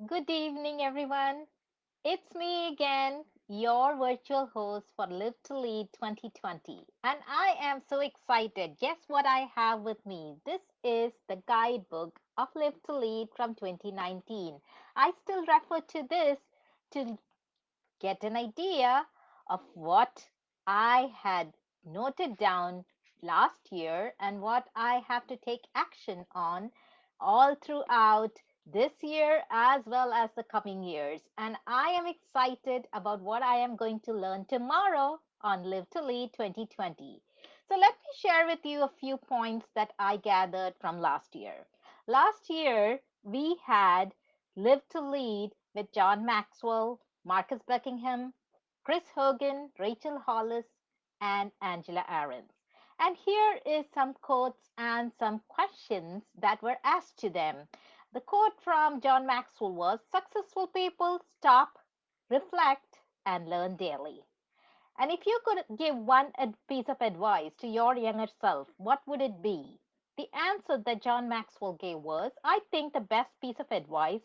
Good evening, everyone. It's me again, your virtual host for Live to Lead 2020. And I am so excited. Guess what I have with me? This is the guidebook of Live to Lead from 2019. I still refer to this to get an idea of what I had noted down last year and what I have to take action on all throughout this year as well as the coming years. And I am excited about what I am going to learn tomorrow on Live to Lead 2020. So let me share with you a few points that I gathered from last year. Last year, we had Live to Lead with John Maxwell, Marcus Buckingham, Chris Hogan, Rachel Hollis, and Angela Ahrens. And here is some quotes and some questions that were asked to them. The quote from John Maxwell was, "Successful people stop, reflect, and learn daily." And if you could give one piece of advice to your younger self, what would it be? The answer that John Maxwell gave was, "I think the best piece of advice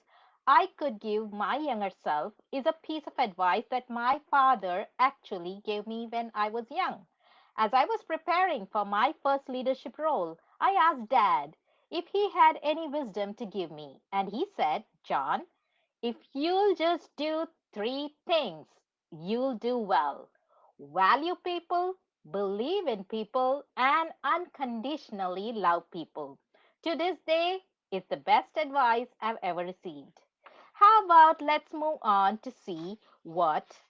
I could give my younger self is a piece of advice that my father actually gave me when I was young. As I was preparing for my first leadership role, I asked Dad if he had any wisdom to give me. And he said, 'John, if you'll just do three things, you'll do well: value people, believe in people, and unconditionally love people.' To this day, it's the best advice I've ever received." How about let's move on to see what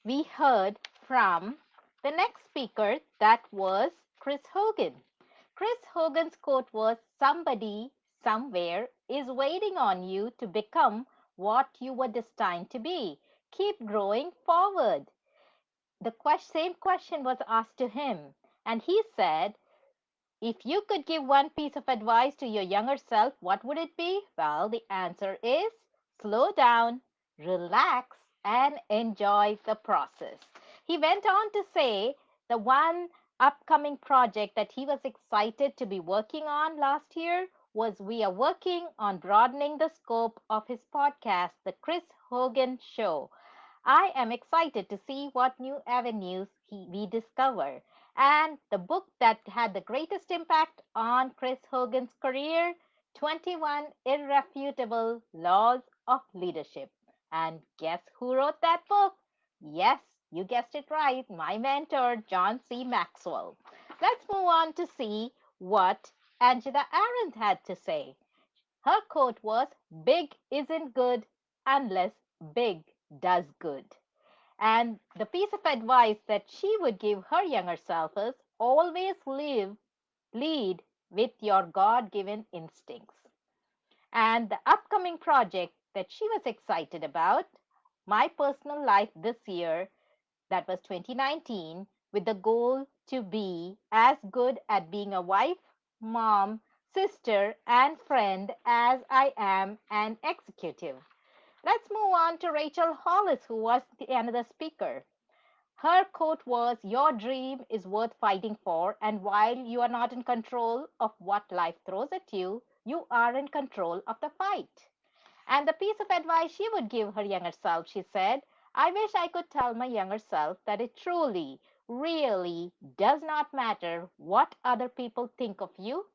we heard from the next speaker, that was Chris Hogan. Chris Hogan's quote was, "Somebody somewhere is waiting on you to become what you were destined to be. Keep growing forward." The same question was asked to him, and he said, "If you could give one piece of advice to your younger self, what would it be?" Well, the answer is slow down, relax, and enjoy the process. He went on to say the one upcoming project that he was excited to be working on last year was, we are working on broadening the scope of his podcast, The Chris Hogan Show. I am excited to see what new avenues we discover. And the book that had the greatest impact on Chris Hogan's career, 21 Irrefutable Laws of Leadership. And guess who wrote that book? Yes, you guessed it right, my mentor, John C. Maxwell. Let's move on to see what Angela Arendt had to say. Her quote was, "Big isn't good unless big does good." And the piece of advice that she would give her younger self is, always lead with your God given instincts. And the upcoming project that she was excited about, my personal life this year, that was 2019, with the goal to be as good at being a wife, mom, sister, and friend as I am an executive. Let's move on to Rachel Hollis, who was another speaker. Her quote was, "Your dream is worth fighting for, and while you are not in control of what life throws at you, you are in control of the fight." And the piece of advice she would give her younger self, she said, "I wish I could tell my younger self that it truly, really does not matter what other people think of you.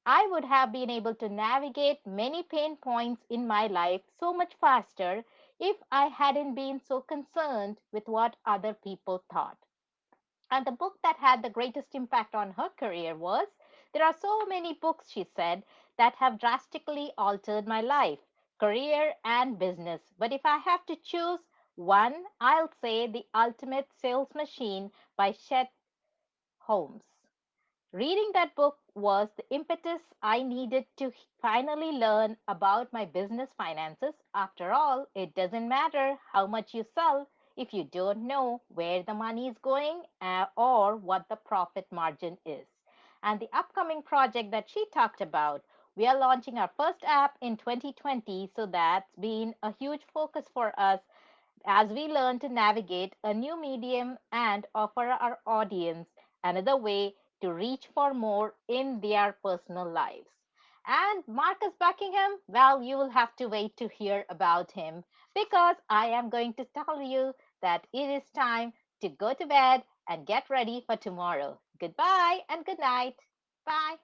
I would have been able to navigate many pain points in my life so much faster if I hadn't been so concerned with what other people thought." And the book that had the greatest impact on her career was, "There are so many books," she said, "that have drastically altered my life, career, and business. But if I have to choose one, I'll say The Ultimate Sales Machine by Chet Holmes." Reading that book was the impetus I needed to finally learn about my business finances. After all, it doesn't matter how much you sell if you don't know where the money is going or what the profit margin is. And the upcoming project that she talked about, we are launching our first app in 2020. So that's been a huge focus for us as we learn to navigate a new medium and offer our audience another way to reach for more in their personal lives. And Marcus Buckingham, well, you will have to wait to hear about him because I am going to tell you that it is time to go to bed and get ready for tomorrow. Goodbye and good night. Bye.